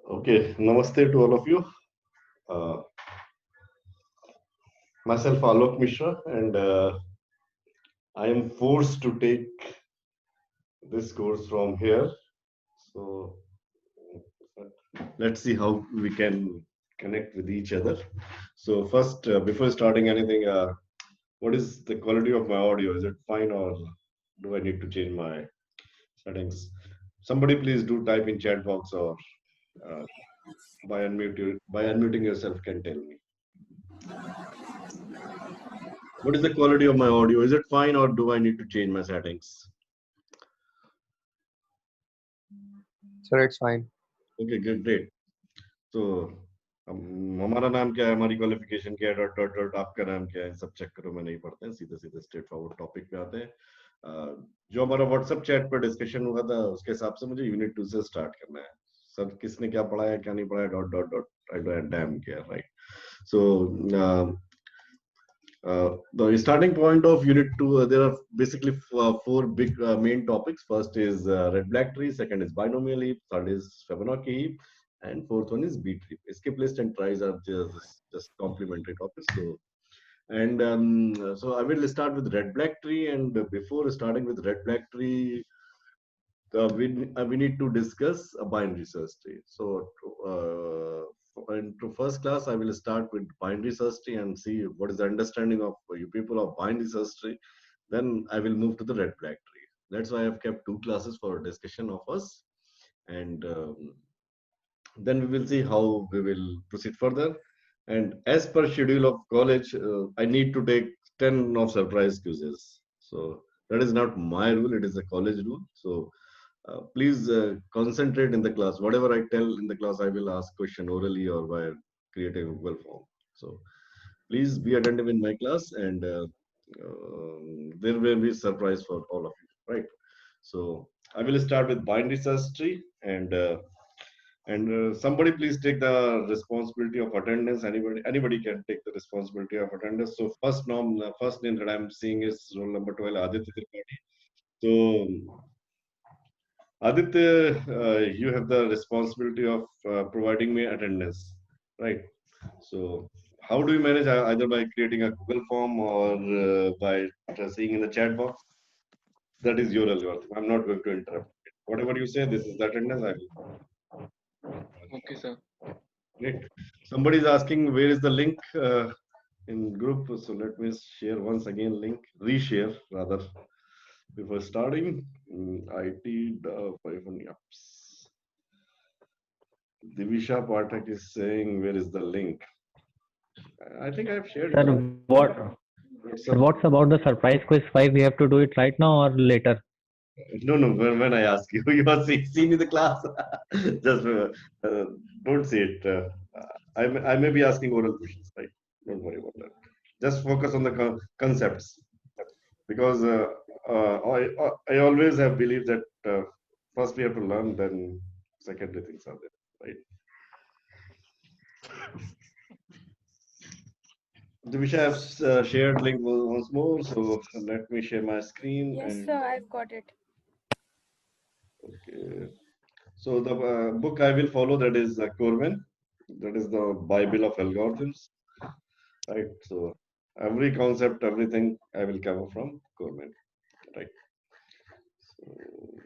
Okay, namaste to all of you. Uh, Myself Alok Mishra, and I am forced to take this course from here. So let's see how we can connect with each other. So first, before starting anything, what is the quality of my audio? Is it fine, or do I need to change my settings? Somebody please do type in chat box, or uh, by unmuting yourself can tell me. What is the quality of my audio? Is it fine, or do I need to change my settings? Sir, it's fine. Okay, good, great. तो हमारा नाम क्या है, हमारी qualification क्या है, dot dot dot, आपका नाम क्या है, इन सब चक्करों में नहीं पड़ते हैं, सीधे सीधे स्ट्रेट फॉरवर्ड टॉपिक पे आते हैं। जो हमारा व्हाट्सएप चैट पर डिस्कशन हुआ था उसके हिसाब से मुझे यूनिट 2 से स्टार्ट करना है। सर किसने क्या पढ़ाया क्या नहीं पढ़ाया, dot dot dot, I don't dam care, right? So the starting point of unit 2, there are basically four big main topics. First is red black tree, second is binomial heap, third is Fibonacci heap, and fourth one is B tree. Escape list and tries are just complementary topics. So I will start with red black tree, and before starting with red black tree, we need to discuss a binary search tree. So into first class, I will start with binary search tree and see what is the understanding of you people of binary search tree. Then I will move to the red black tree. That's why I've kept 2 classes for discussion of us, and then we will see how we will proceed further. And as per schedule of college, I need to take 10 of surprise quizzes. So that is not my rule; it is a college rule. So please concentrate in the class. Whatever I tell in the class, I will ask question orally or by creating a Google form. So please be attentive in my class, and there will be surprise for all of you, right? So I will start with binary search tree, and somebody please take the responsibility of attendance. Anybody can take the responsibility of attendance. So first name that I'm seeing is roll number 12, Aditya Tripathi. So Aditya, you have the responsibility of providing me attendance, right? So, how do you manage, either by creating a Google form or by seeing in the chat box? That is your algorithm. I'm not going to interrupt. Whatever you say, this is the attendance. I will. Okay, sir. Great. Somebody is asking where is the link in group. So let me share once again. Link reshare rather before starting. IT 500 apps. Divisha Pathak is saying, where is the link? I think I've shared Sir, the what's about the surprise quiz 5? We have to do it right now or later? No, when I ask you, you are seeing in the class. Just don't say it. I may be asking oral questions, right? Don't worry about that. Just focus on the concepts. Because I always have believed that first we have to learn, then secondary things are there, right? Divisha, I've shared link once more, so let me share my screen. Yes, And sir, I've got it. okay, so the book I will follow, that is Corman, that is the Bible of algorithms, right? So every concept, everything I will cover from Corman, right? So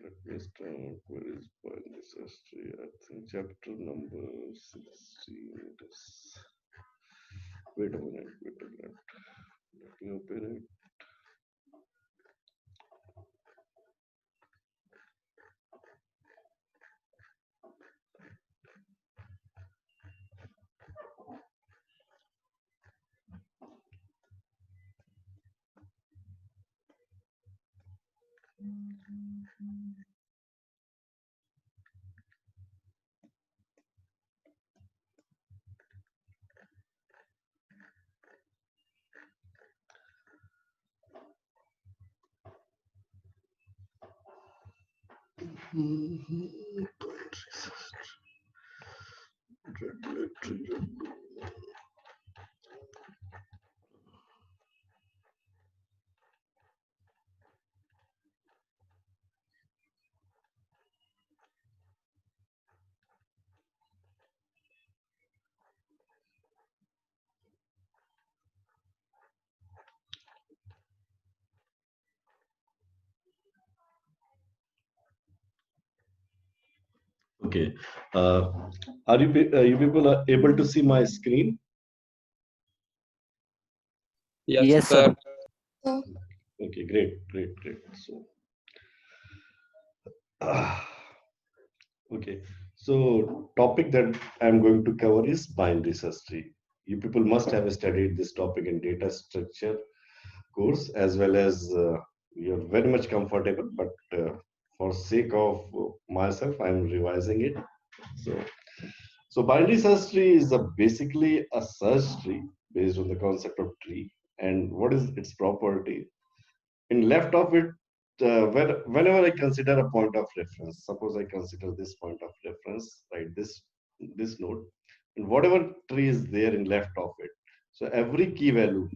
let me start. Where is this history? I think chapter number 16. It is. Wait a minute. Let me open it. Okay. Are you people are able to see my screen? Yes, sir. Okay, great. So, okay. So, topic that I'm going to cover is binary search tree. You people must have studied this topic in data structure course as well as you're very much comfortable, but for sake of myself, I'm revising it. So, so binary search tree is basically a search tree based on the concept of tree. And what is its property? In left of it, whenever I consider a point of reference, suppose I consider this point of reference, right? This node, and whatever tree is there in left of it. So every key value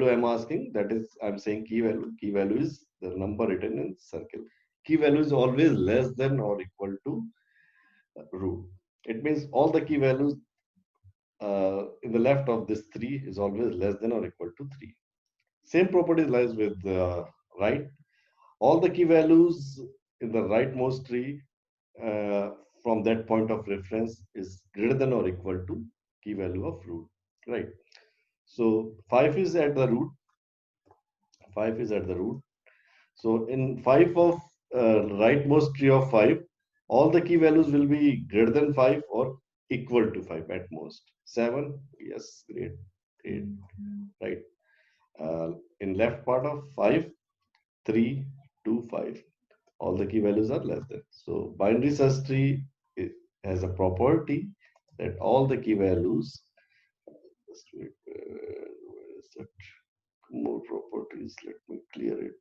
I'm asking, that is, I'm saying key value. Key value is the number written in circle. Key value is always less than or equal to root. It means all the key values in the left of this 3 is always less than or equal to 3. Same property lies with right. All the key values in the rightmost tree uh, from that point of reference is greater than or equal to key value of root, right? So 5 is at the root. 5 is at the root. So in 5 of rightmost tree of 5, all the key values will be greater than 5 or equal to 5 at most. 7, yes, great, 8, right? In left part of 5, 3, 2, 5, all the key values are less than. So binary search tree has a property that all the key values, where is that? More properties, let me clear it.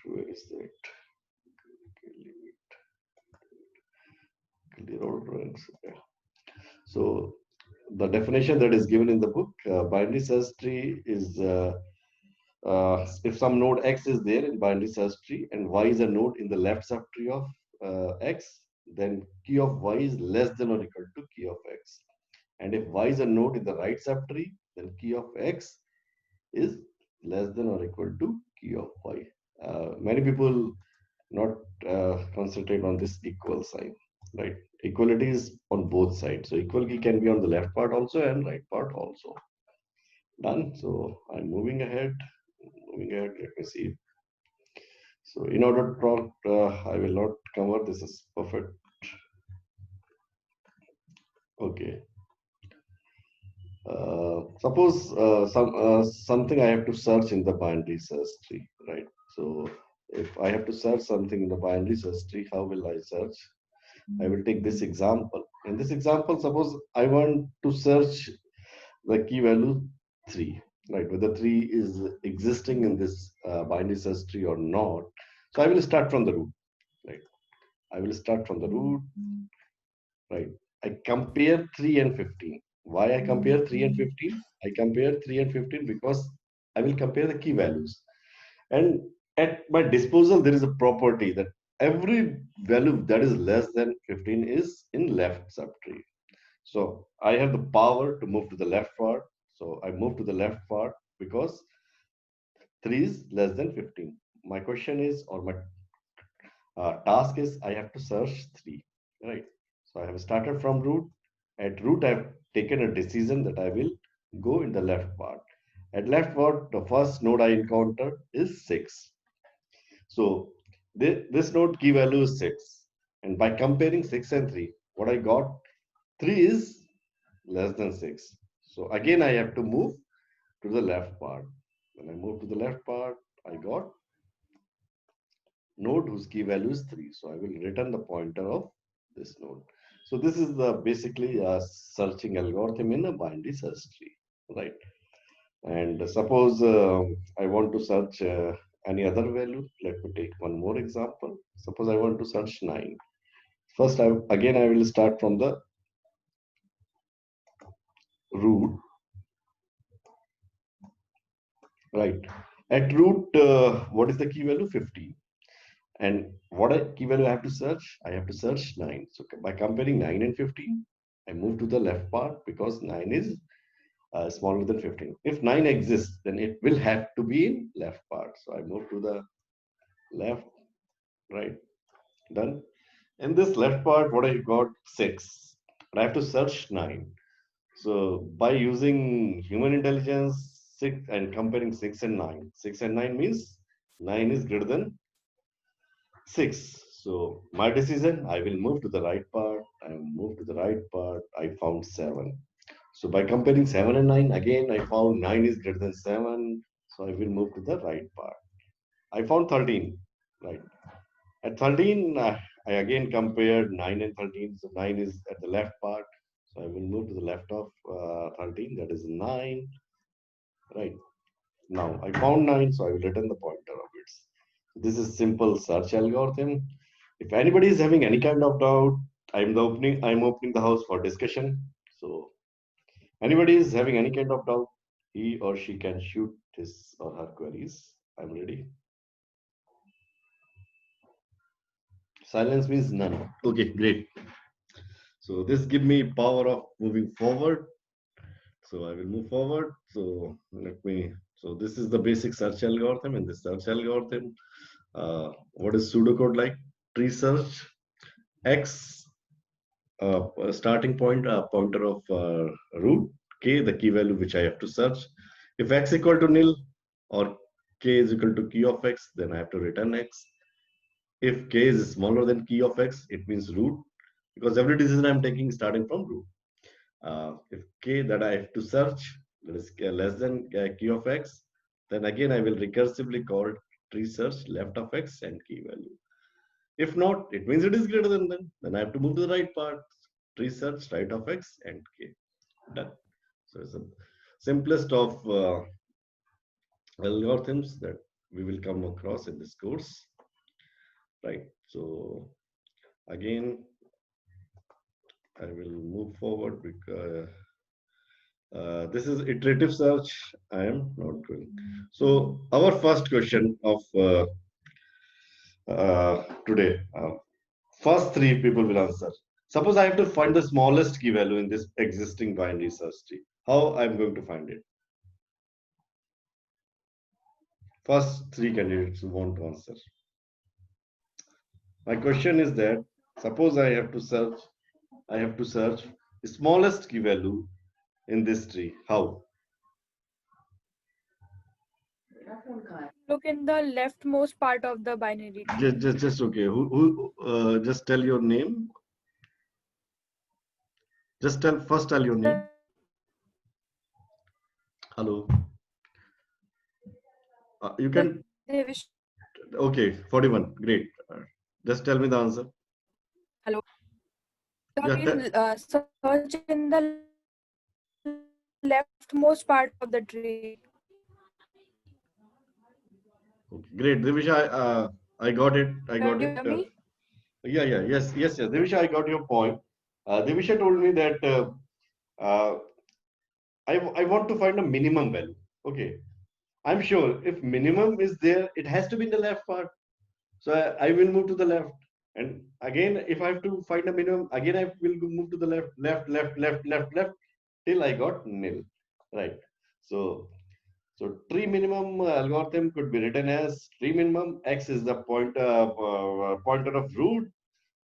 Where is that? Clear all drawings. Yeah. So the definition that is given in the book, binary search tree is if some node x is there in binary search tree and y is a node in the left subtree of x, then key of y is less than or equal to key of x. And if y is a node in the right subtree, then key of x is less than or equal to key of y. Many people not concentrate on this equal sign, right? Equality is on both sides. So equal key can be on the left part also and right part also. Done. So I'm moving ahead. Let me see. So in order to talk, I will not cover. This is perfect. Okay. Suppose something I have to search in the binary search tree, right? So if I have to search something in the binary search tree, how will I search? I will take this example. In this example, suppose I want to search the key value 3, right? Whether 3 is existing in this binary search tree or not. So I will start from the root, right? I will start from the root, right? I compare 3 and 15. Why I compare 3 and 15? I compare 3 and 15 because I will compare the key values. And at my disposal, there is a property that every value that is less than 15 is in left subtree. So I have the power to move to the left part. So I move to the left part because 3 is less than 15. My question is, or my task is, I have to search 3, right? So I have started from root. At root, I have taken a decision that I will go in the left part. At left part, the first node I encounter is 6. So this node key value is 6. And by comparing 6 and 3, what I got, 3 is less than 6. So again, I have to move to the left part. When I move to the left part, I got node whose key value is 3. So I will return the pointer of this node. So this is the basically a searching algorithm in a binary search tree, right? And suppose I want to search any other value. Let me take one more example. Suppose I want to search 9. First, again I will start from the root, right? At root, what is the key value? 15. And what key value I have to search? I have to search 9. So by comparing 9 and 15, I move to the left part because 9 is smaller than 15. If 9 exists, then it will have to be in left part. So I move to the left, right, done. In this left part, what I got? 6. But I have to search 9. So by using human intelligence, 6 and comparing 6 and 9. 6 and 9 means 9 is greater than 6. So my decision, I will move to the right part. I move to the right part. I found 7. So by comparing 7 and 9, again I found 9 is greater than 7. So I will move to the right part. I found 13. Right. At 13, I again compared 9 and 13. So 9 is at the left part. So I will move to the left of 13. That is 9. Right. Now I found 9. So I will return the pointer of it. This is simple search algorithm. If anybody is having any kind of doubt, I'm opening the house for discussion. So anybody is having any kind of doubt, he or she can shoot his or her queries. I'm ready. Silence means none. Okay, great. So this give me power of moving forward. So I will move forward. So this is the basic search algorithm. In this search algorithm, what is pseudocode like? Tree search, X, starting point, pointer of root, K, the key value which I have to search. If X equal to nil or K is equal to key of X, then I have to return X. If K is smaller than key of X, it means root, because every decision I'm taking is starting from root. If K that I have to search, that is less than key of X, then again I will recursively call tree search left of X and key value. If not, it means it is greater than them. Then I have to move to the right part. Tree search right of X and K. Done. So it's the simplest of algorithms that we will come across in this course. Right. So again, I will move forward because this is iterative search. I am not going. So our first question of today, first 3 people will answer. Suppose I have to find the smallest key value in this existing binary search tree. How I'm going to find it? First 3 candidates who want to answer. My question is that suppose I have to search the smallest key value in this tree. How? Look in the leftmost part of the binary tree. Just okay. Who just tell your name. Just tell your name. Hello. You can. Okay, 41. Great. Just tell me the answer. Hello. Yeah, Search in the leftmost part of the tree. okay, great. Divisha, I got it. I got it. Hear me? Yes. Divisha, I got your point. Divisha told me that I want to find a minimum value. Okay. I'm sure if minimum is there, it has to be in the left part. So I will move to the left. And again, if I have to find a minimum, again I will move to the left, till I got nil. Right. So tree minimum algorithm could be written as tree minimum. X is the pointer of root,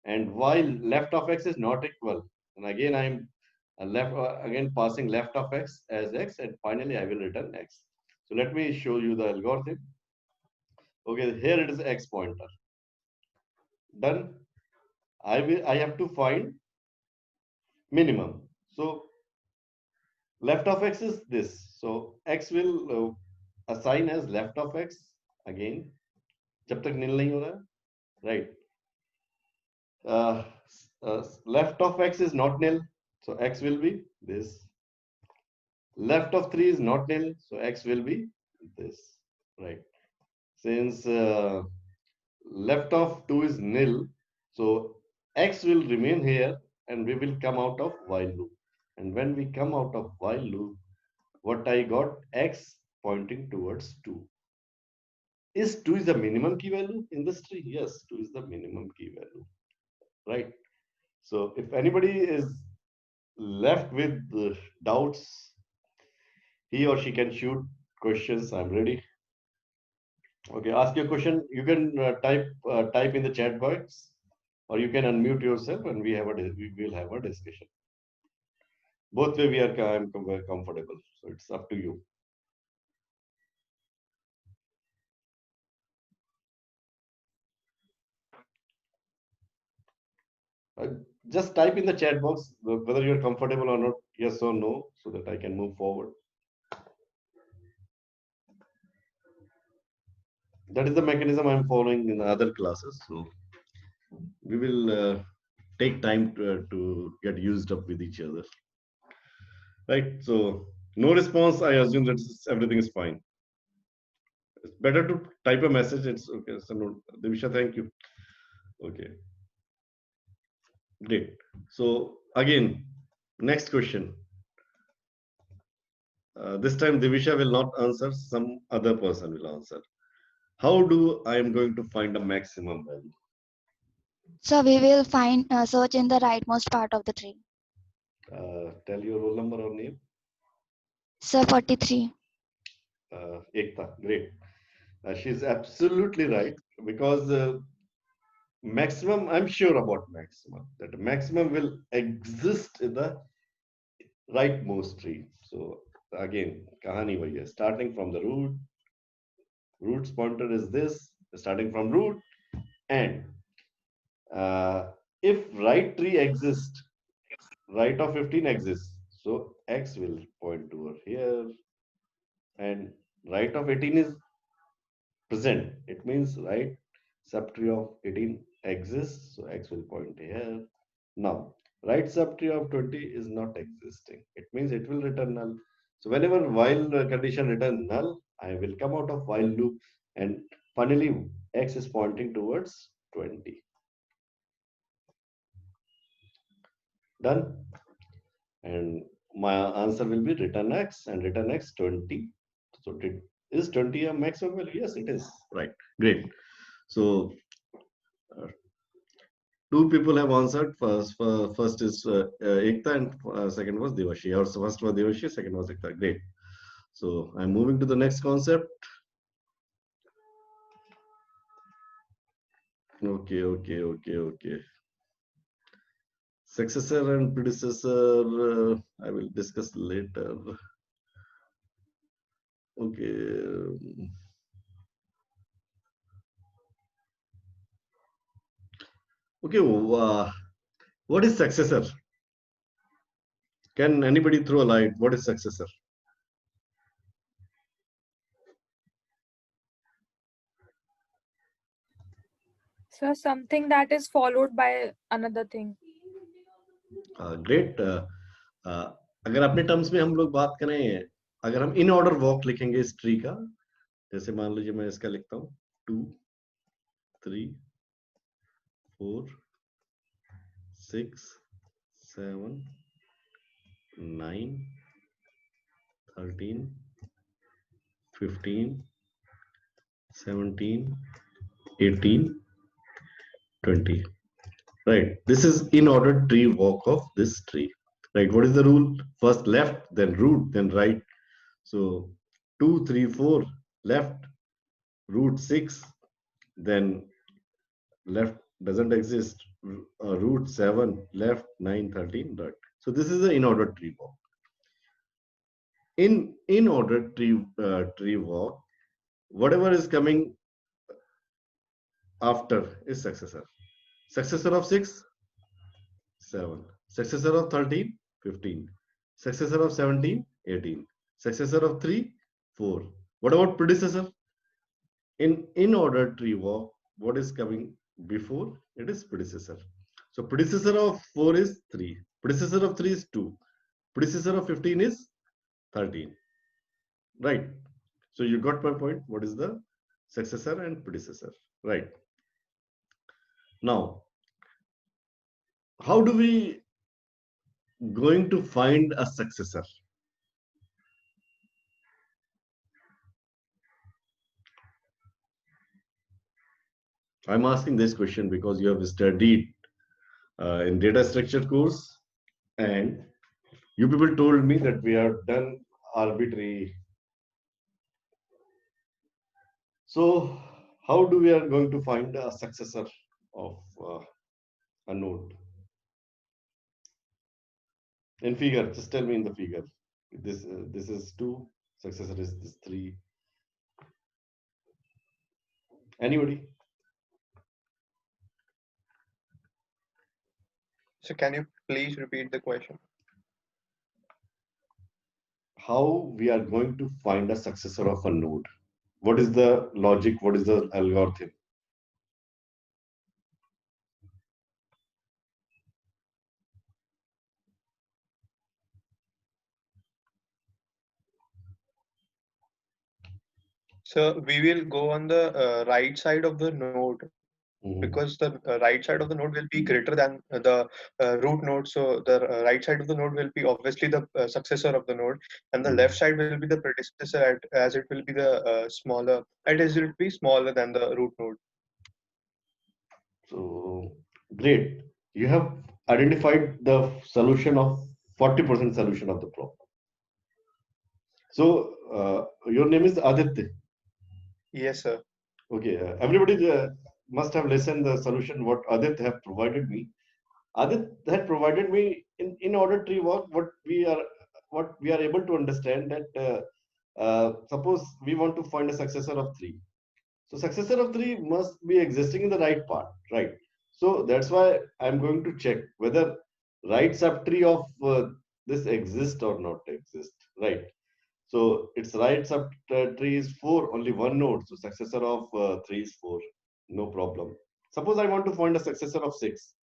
and while left of X is not equal. And again, I'm again passing left of X as X, and finally I will return X. So let me show you the algorithm. Okay, here it is X pointer. Done. I have to find minimum. So left of X is this. So X will assign as left of X again. जब तक nil नहीं हो रहा right? Left of x is not nil, so x will be this. Left of 3 is not nil, so x will be this, right? Since left of 2 is nil, so x will remain here and we will come out of while loop. And when we come out of while loop, what I got, x pointing towards 2. Is 2 is the minimum key value in this tree? Yes, 2 is the minimum key value, right? So if anybody is left with doubts, he or she can shoot questions. I'm ready. Okay, ask your question. You can type in the chat box, or you can unmute yourself, and we will have a discussion. Both way I'm comfortable, so it's up to you. Just type in the chat box whether you're comfortable or not, yes or no, so that I can move forward. That is the mechanism I'm following in the other classes. So we will take time to get used up with each other. Right. So no response. I assume that everything is fine. It's better to type a message. It's okay. So no, Divisha, thank you. Okay. Great. So again, next question. This time Divisha will not answer. Some other person will answer. How do I am going to find a maximum value? So we will find search in the rightmost part of the tree. Tell your roll number or name. So 43. Ekta, great. She's absolutely right, because maximum, I'm sure about maximum, that maximum will exist in the rightmost tree. So again, kahani wahi hai, starting from the root, roots pointer is this, starting from root, and if right tree exists, right of 15 exists, so x will point toward here, and right of 18 is present. It means right subtree of 18 exists, so x will point here. Now, right subtree of 20 is not existing. It means it will return null. So whenever while condition return null, I will come out of while loop, and finally x is pointing towards 20. Done. And my answer will be return x, and return x 20. So is 20 a maximum value? Yes, it is. Right. Great. So two people have answered. First is Ekta, and second was Devashi. Or first was Devashi, second was Ekta. Great. So I'm moving to the next concept. Okay. Successor and predecessor, I will discuss later. Okay. Okay. What is successor? Can anybody throw a light? What is successor? So something that is followed by another thing. Great. अगर अपने terms में हम लोग बात करें, अगर हम in order walk लिखेंगे इस ट्री का, जैसे मान लीजिए मैं इसका लिखता हूँ 2 3 4 6 7 9 13 15 17 18 20. Right. This is in order tree walk of this tree. Right. What is the rule? First left, then root, then right. So 2, 3, 4 left, root 6, then left doesn't exist. Root 7 left, 9, 13 right. So this is the in order tree walk. In order tree walk, whatever is coming after is successor. Successor of 6, 7. Successor of 13, 15. Successor of 17, 18. Successor of 3, 4. What about predecessor? In order tree walk, what is coming before it is predecessor. So predecessor of 4 is 3. Predecessor of 3 is 2. Predecessor of 15 is 13. Right. So you got my point. What is the successor and predecessor? Right. Now, how do we going to find a successor? I'm asking this question because you have studied in data structure course, and you people told me that we have done arbitrary. So how do we are going to find a successor of a node? In figure, just tell me in the figure. This is 2, successor is this 3. Anybody? So can you please repeat the question? How we are going to find a successor of a node? What is the logic? What is the algorithm? So we will go on the right side of the node, because the right side of the node will be greater than the root node. So the right side of the node will be obviously the successor of the node, and the left side will be the predecessor, as it will be the smaller, and it will be smaller than the root node. So great. You have identified the solution of 40% solution of the problem. So your name is Aditya. Yes, sir. Okay. Everybody must have listened the solution what Aditya have provided me. Aditya had provided me in order tree work what we are able to understand that suppose we want to find a successor of 3. So successor of 3 must be existing in the right part, right? So that's why I'm going to check whether right subtree of this exists or not exist, right? So its right subtree is 4, only one node. So successor of 3 is 4, no problem. Suppose I want to find a successor of 6.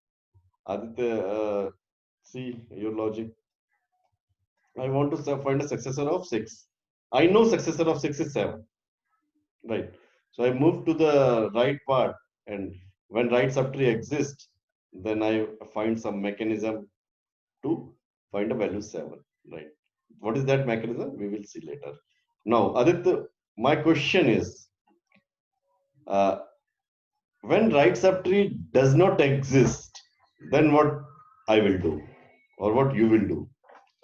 Aditya, see your logic. I want to find a successor of 6. I know successor of 6 is 7, right? So I move to the right part, and when right subtree exists, then I find some mechanism to find a value 7, right? What is that mechanism? We will see later. Now, Aditya, my question is, when right subtree does not exist, then what I will do, or what you will do?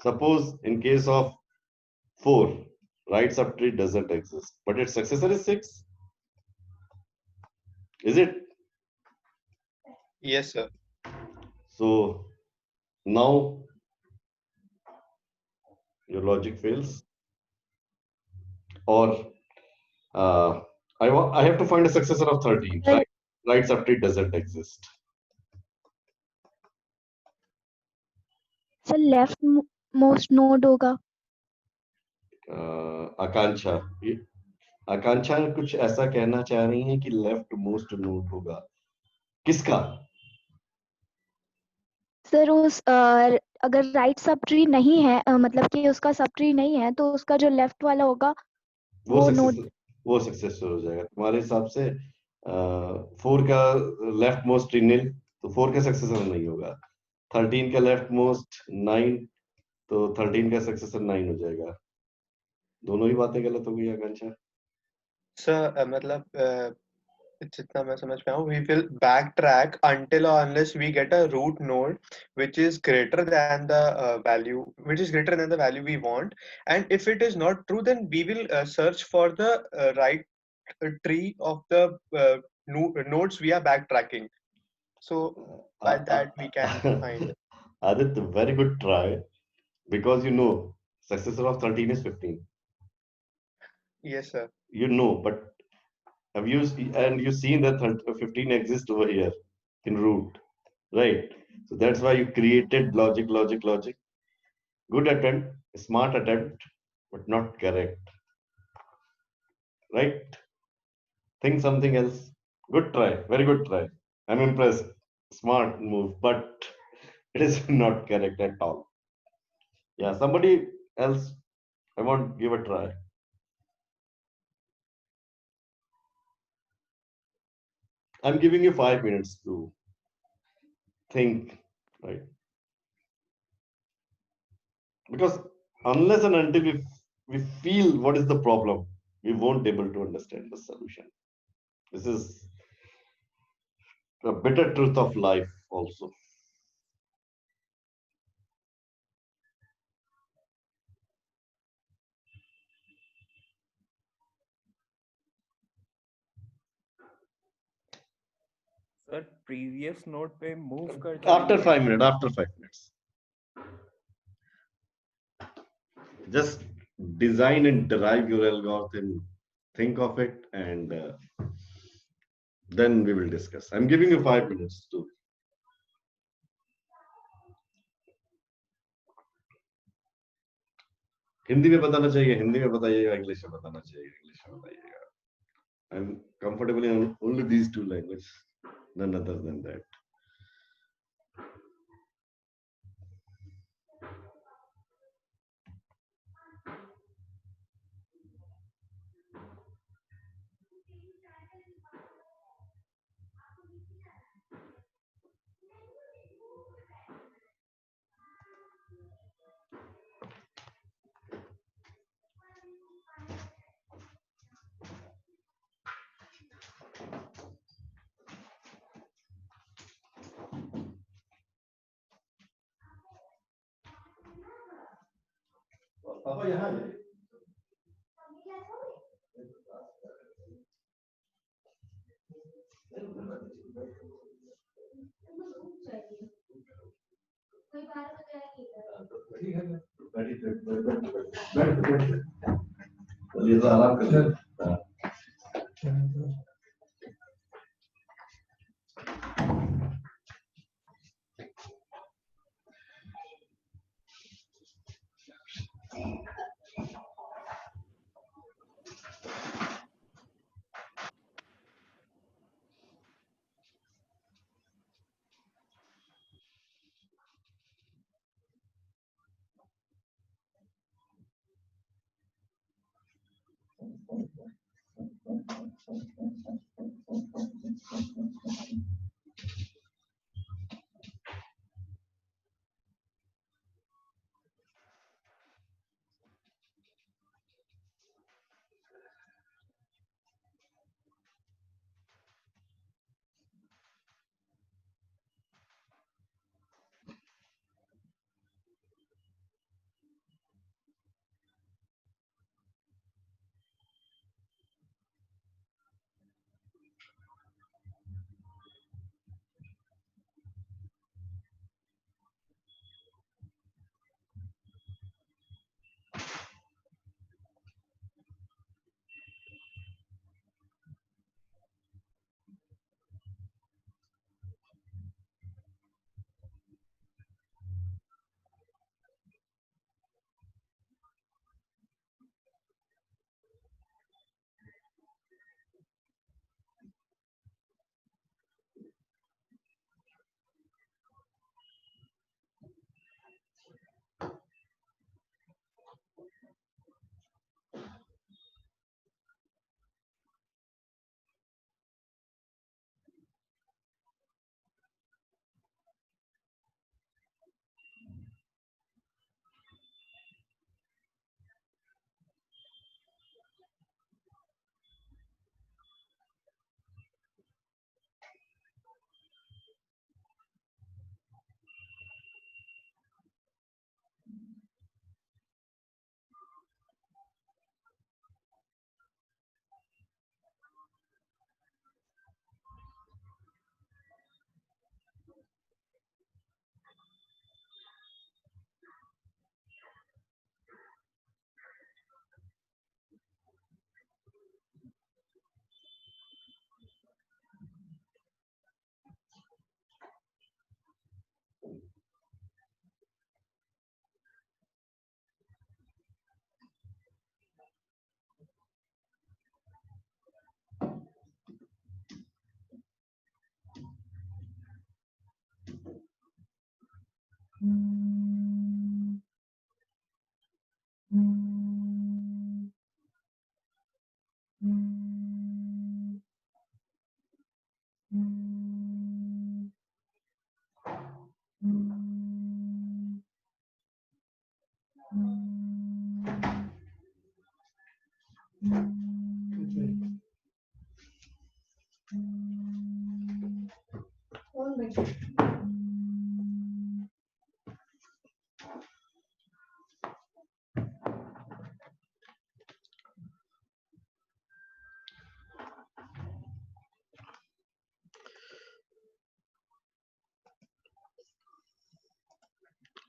Suppose in case of 4, right subtree doesn't exist, but its successor is 6. Is it? Yes, sir. So now your logic fails, or I have to find a successor of 13, right? Right subtree doesn't exist. So leftmost node होगा. आकांक्षा आकांक्षा कुछ ऐसा कहना चाह रही है कि left most node होगा. किसका? सर उस अगर राइट सब ट्री नहीं है, मतलब कि उसका सब ट्री नहीं है, तो उसका जो लेफ्ट वाला होगा वो नोड वो सक्सेसफुल हो जाएगा तुम्हारे हिसाब से. 4 का लेफ्ट मोस्ट नील, तो 4 का सक्सेसर नहीं होगा. 13 का लेफ्ट मोस्ट 9, तो 13 का सक्सेसर 9 हो जाएगा. दोनों ही बातें गलत हो गई आकांक्षा. सर मतलब जितना मैं समझ पाया हूँ, we will backtrack until or unless we get a root node which is greater than the value we want, and if it is not true, then we will search for the right tree of the nodes we are backtracking. So by that we can find. Aditya, very good try, because you know successor of 13 is 15. Yes, sir. You know, but have you seen that 15 exists over here in root, right? So that's why you created logic. Good attempt, smart attempt, but not correct, right? Think something else. Good try, very good try. I'm impressed. Smart move, but it is not correct at all. Yeah, somebody else. I want give a try. I'm giving you 5 minutes to think, right? Because unless and until we feel what is the problem, we won't be able to understand the solution. This is a bitter truth of life also. Sir previous note पे move कर After 5 minutes, after 5 minutes. Just design and derive your algorithm, think of it, and then we will discuss. I'm giving you 5 minutes to. Hindi में बताना चाहिए, हिंदी में बताइएगा, English में बताना चाहिए, इंग्लिश में बताइएगा. I'm comfortable in only these two languages, none other than that. पापा यहाँ है. ये तो आराम कर ले.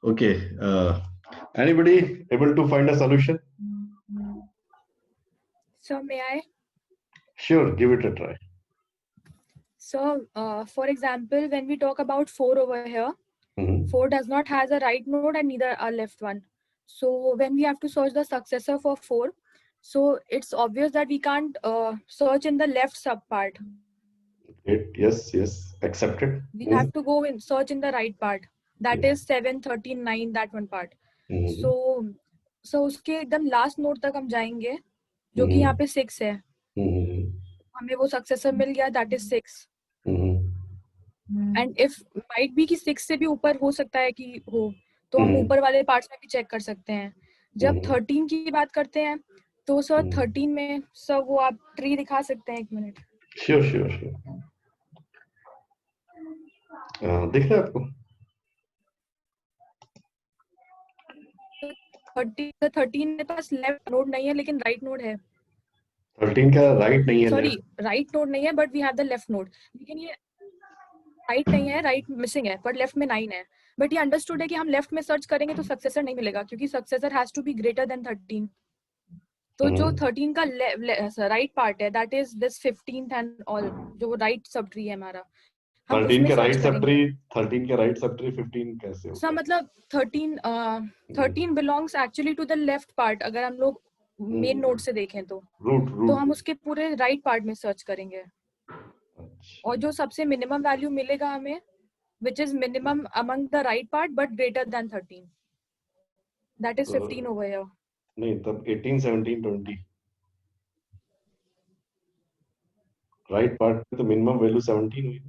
Okay. Anybody able to find a solution? So may I? Sure, give it a try. So, for example, when we talk about 4 over here, Mhm. 4 does not has a right node and neither a left one. So when we have to search the successor for 4, so it's obvious that we can't search in the left subpart. Great. Yes, yes. Accepted. We have to go in search in the right part. That Yeah. is 7, 13, 9, that one part. Mhm. So उसके एकदम last node तक हम जाएंगे जो कि यहाँ पे 6 है. Mhm. हमें वो सक्सेसर मिल गया, that is 6. Mhm. And if might be कि 6 से भी ऊपर हो सकता है कि हो, तो हम हम्म। ऊपर वाले पार्ट्स में भी चेक कर सकते हैं. जब हम्म। 13 की बात करते हैं तो सर हम्म। 13 में सर वो आप ट्री दिखा सकते हैं 1 मिनट. Sure sure sure. दिख रहा है आपको? 13 में पास लेफ्ट नोड नहीं है लेकिन राइट नोड है. 13 का राइट नहीं है. सॉरी, राइट नोड नहीं है but we have the left node. लेकिन ये राइट नहीं है, राइट मिसिंग है, पर लेफ्ट में 9 है. बट ये अंडरस्टूड है कि हम लेफ्ट में सर्च करेंगे तो सक्सेसर नहीं मिलेगा क्योंकि successor has to be greater than 13. तो जो 13 का राइट पार्ट है that is this 15th and all, जो राइट सब ट्री है हमारा. हम 13 उसमें के सर्च राइट सब करेंगे. ट्री, 13 के राइट सब ट्री 15 कैसे सर होगा? मतलब 13 belongs actually to the left part. अगर हम लोग मेन नोड से देखें तो रूट हम उसके पूरे राइट पार्ट में सर्च करेंगे. और जो सबसे मिनिमम वैल्यू मिलेगा हमें which is minimum among the right part but greater than 13, that is 15 over here. नहीं, तब 18 17 20 राइट पार्ट में तो मिनिमम वैल्यू 17 हुई.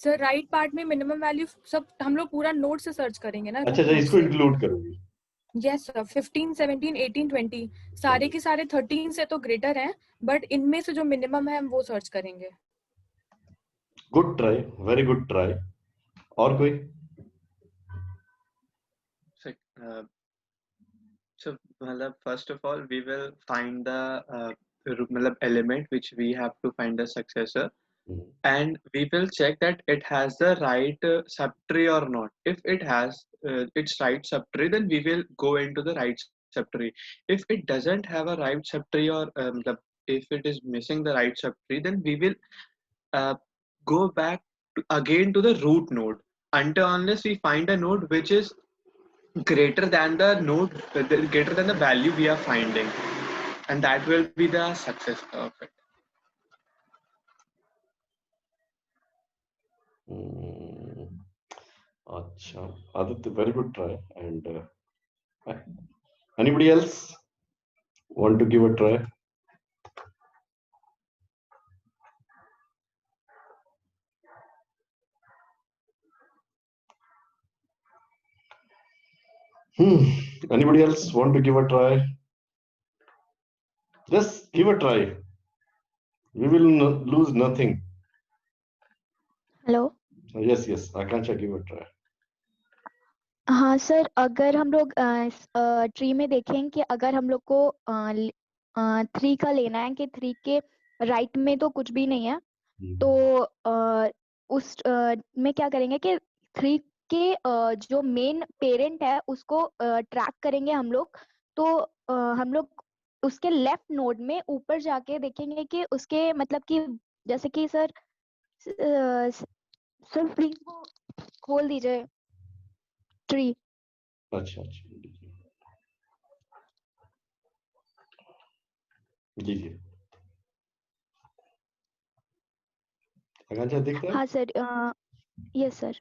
सर राइट पार्ट में मिनिमम वैल्यू सब हम लोग पूरा नोड से सर्च करेंगे ना. अच्छा, इसको इंक्लूड करोगे? Yes sir. 15 17 18 20 सारे के सारे 13 से तो ग्रेटर हैं बट इनमें से जो मिनिमम है हम वो सर्च करेंगे. Good try, very good try. और कोई? So, first of all, we will find the element which we have to find the successor, and we will check that it has the right subtree or not. If it has its right subtree, then we will go into the right subtree. If it doesn't have a right subtree, or if it is missing the right subtree, then we will go back again to the root node until unless we find a node which is greater than the node, greater than the value we are finding, and that will be the success of it. अच्छा, Aditya, very good try. And anybody else want to give a try? Anybody else want to give a try? Just give a try. We will lose nothing. Hello. Yes, yes. Akansha, give a try. हाँ sir, अगर हम लोग tree में देखें कि अगर हम लोग को 3 का लेना है कि 3 के राइट में तो कुछ भी नहीं है, तो उस में क्या करेंगे कि 3 के जो मेन पेरेंट है उसको ट्रैक करेंगे हम लोग. तो हम लोग उसके लेफ्ट नोड में ऊपर जाके देखेंगे कि उसके मतलब कि जैसे कि सर प्लीज वो खोल दीजिए ट्री. अच्छा, जी जी. आकांक्षा दिख रहा है? हाँ सर. Yes sir.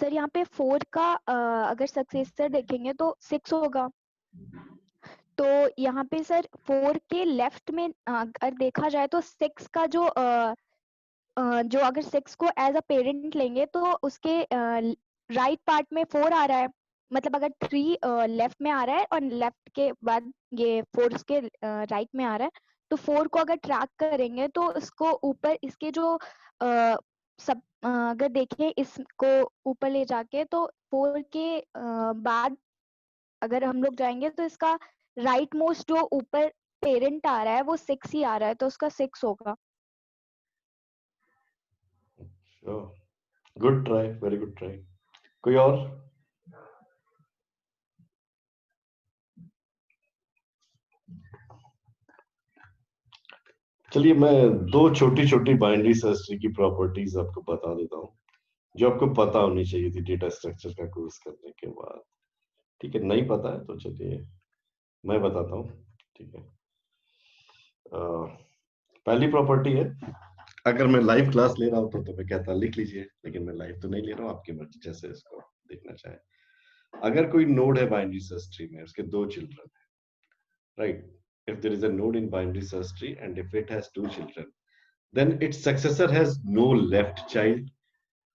सर यहाँ पे 4 का अगर सक्सेसर देखेंगे तो 6 होगा. तो यहाँ पे सर 4 के लेफ्ट में अगर देखा जाए तो 6 का जो अगर 6 को एज अ पेरेंट लेंगे तो उसके राइट पार्ट में 4 आ रहा है. मतलब अगर 3 लेफ्ट में आ रहा है और लेफ्ट के बाद ये 4 के राइट में आ रहा है, तो 4 को अगर ट्रैक करेंगे तो इसको ऊपर इसके जो सब अगर देखें इसको ऊपर ले जाके, तो 4 के बाद अगर हम लोग जाएंगे तो इसका राइट मोस्ट जो ऊपर पेरेंट आ रहा है वो 6 ही आ रहा है, तो उसका 6 होगा। Good try, very good try. कोई और? चलिए मैं दो छोटी छोटी बाइनरी सर्च ट्री की प्रॉपर्टीज आपको बता देता हूँ, जो आपको पता होनी चाहिए थी डेटा स्ट्रक्चर का कोर्स करने के बाद। ठीक है, नहीं पता है तो चलिए मैं बताता हूँ। ठीक है, पहली प्रॉपर्टी है, अगर मैं लाइव क्लास ले रहा हूँ तो मैं कहता लिख लीजिए, लेकिन मैं लाइव तो नहीं ले रहा हूँ, आपकी मर्जी जैसे इसको देखना चाहे। अगर कोई नोड है बाइनरी सर्च ट्री में, उसके 2 चिल्ड्रन है, right? If there is a node in binary search tree and if it has 2 children, then its successor has no left child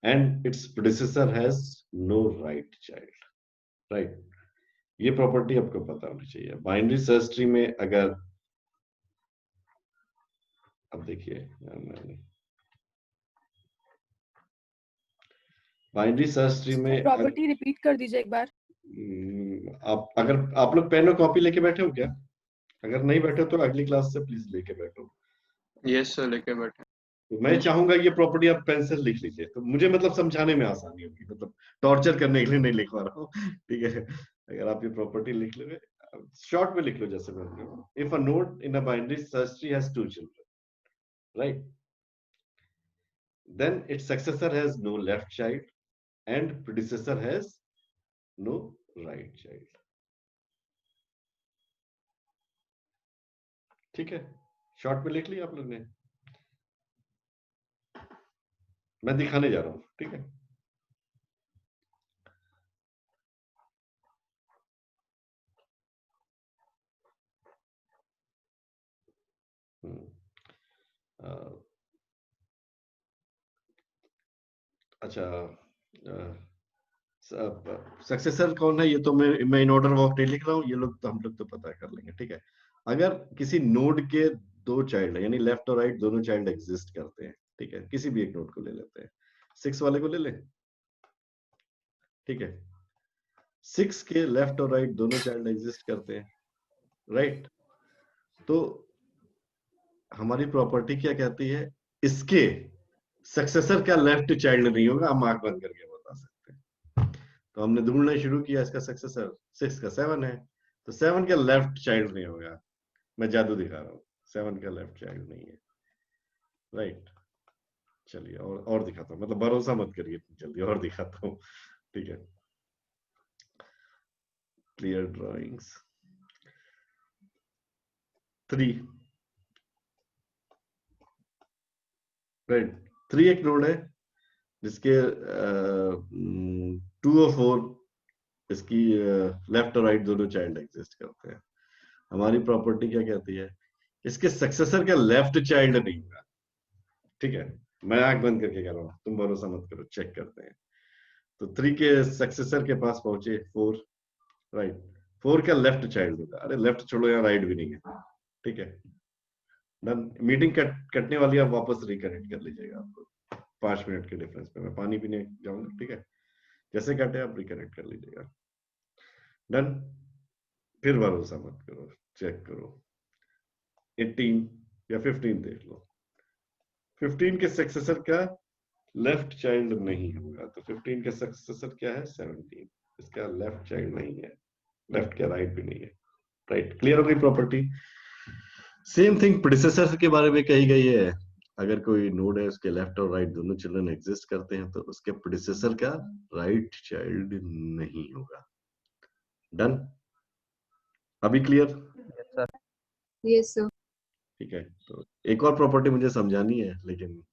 and its predecessor has no right child, right? ये property आपको पता होनी चाहिए। Binary search tree में अगर अब देखिए, binary search tree में प्रॉपर्टी रिपीट कर दीजिए एक बार। आप अगर आप लोग पेन और कॉपी लेके बैठे हो क्या? अगर नहीं बैठे हो तो अगली क्लास से प्लीज लेके बैठो। यस सर, लेके बैठे। तो मैं चाहूंगा ये प्रॉपर्टी आप पेन से लिख लीजिए, तो मुझे मतलब समझाने में आसानी होगी, मतलब टॉर्चर करने के लिए नहीं लिख पा रहा हूँ। ठीक है, अगर आप ये प्रॉपर्टी लिख लोगे, शॉर्ट में लिख लो जैसे मैं, if a node in a binary search tree has 2 children, right, then its successor has no left child and predecessor has no right child। ठीक है, शॉर्ट में लिख लिया आप लोग ने, मैं दिखाने जा रहा हूं। ठीक है, अच्छा, सक्सेसर कौन है ये तो मैं इन ऑर्डर वॉक नहीं लिख रहा हूँ, ये लोग तो हम लोग तो पता कर लेंगे। ठीक है, अगर किसी नोड के 2 चाइल्ड यानी लेफ्ट और राइट दोनों चाइल्ड एग्जिस्ट करते हैं, ठीक है, किसी भी एक नोड को ले लेते हैं, 6 वाले को ले लें। ठीक है, 6 के लेफ्ट और राइट दोनों चाइल्ड एग्जिस्ट करते हैं, राइट? तो हमारी प्रॉपर्टी क्या कहती है, इसके सक्सेसर का लेफ्ट चाइल्ड नहीं होगा, हम आंख बंद करके बता सकते हैं। तो हमने ढूंढना शुरू किया, इसका सक्सेसर 6 का 7 है, तो 7 का लेफ्ट चाइल्ड नहीं होगा। मैं जादू दिखा रहा हूँ, 7 का लेफ्ट चाइल्ड नहीं है, राइट? चलिए और दिखाता हूँ, मतलब भरोसा मत करिए जल्दी, और दिखाता हूँ। ठीक है, क्लियर ड्राइंग्स 3, राइट? 3 एक नोड है जिसके 2 और 4 इसकी लेफ्ट और राइट दोनों चाइल्ड एग्जिस्ट करते हैं। हमारी प्रॉपर्टी क्या कहती है, इसके सक्सेसर का लेफ्ट चाइल्ड नहीं होगा। ठीक है, मैं आंख बंद करके कह रहा हूँ, तुम भरोसा मत करो, चेक करते हैं। तो 3 के सक्सेसर के पास पहुंचे 4, राइट? 4 का लेफ्ट चाइल्ड होगा, अरे लेफ्ट छोड़ो, यहाँ राइट भी नहीं है। ठीक है, डन। मीटिंग कटने वाली, आप वापस रिकनेक्ट कर लीजिएगा, आपको 5 मिनट के डिफरेंस पे मैं पानी पीने जाऊंगा। ठीक है, जैसे कटे आप रिकनेक्ट कर लीजिएगा, डन। फिर भरोसा मत करो, चेक करो, 18 या 15 देख लो, 15 के सक्सेसर का लेफ्ट चाइल्ड नहीं होगा, तो 15 के सक्सेसर क्या है, 17, इसका लेफ्ट चाइल्ड नहीं है, लेफ्ट क्या राइट भी नहीं है, राइट? क्लियर हो गई प्रॉपर्टी? सेम थिंग प्रेडिसेसर के बारे में कही गई है, अगर कोई नोड है उसके लेफ्ट और राइट दोनों चिल्ड्रन एग्जिस्ट करते हैं तो उसके प्रेडिसेसर का राइट चाइल्ड नहीं होगा। डन, अभी clear? Yes sir. Yes sir. ठीक है, तो एक और प्रॉपर्टी मुझे समझानी है, लेकिन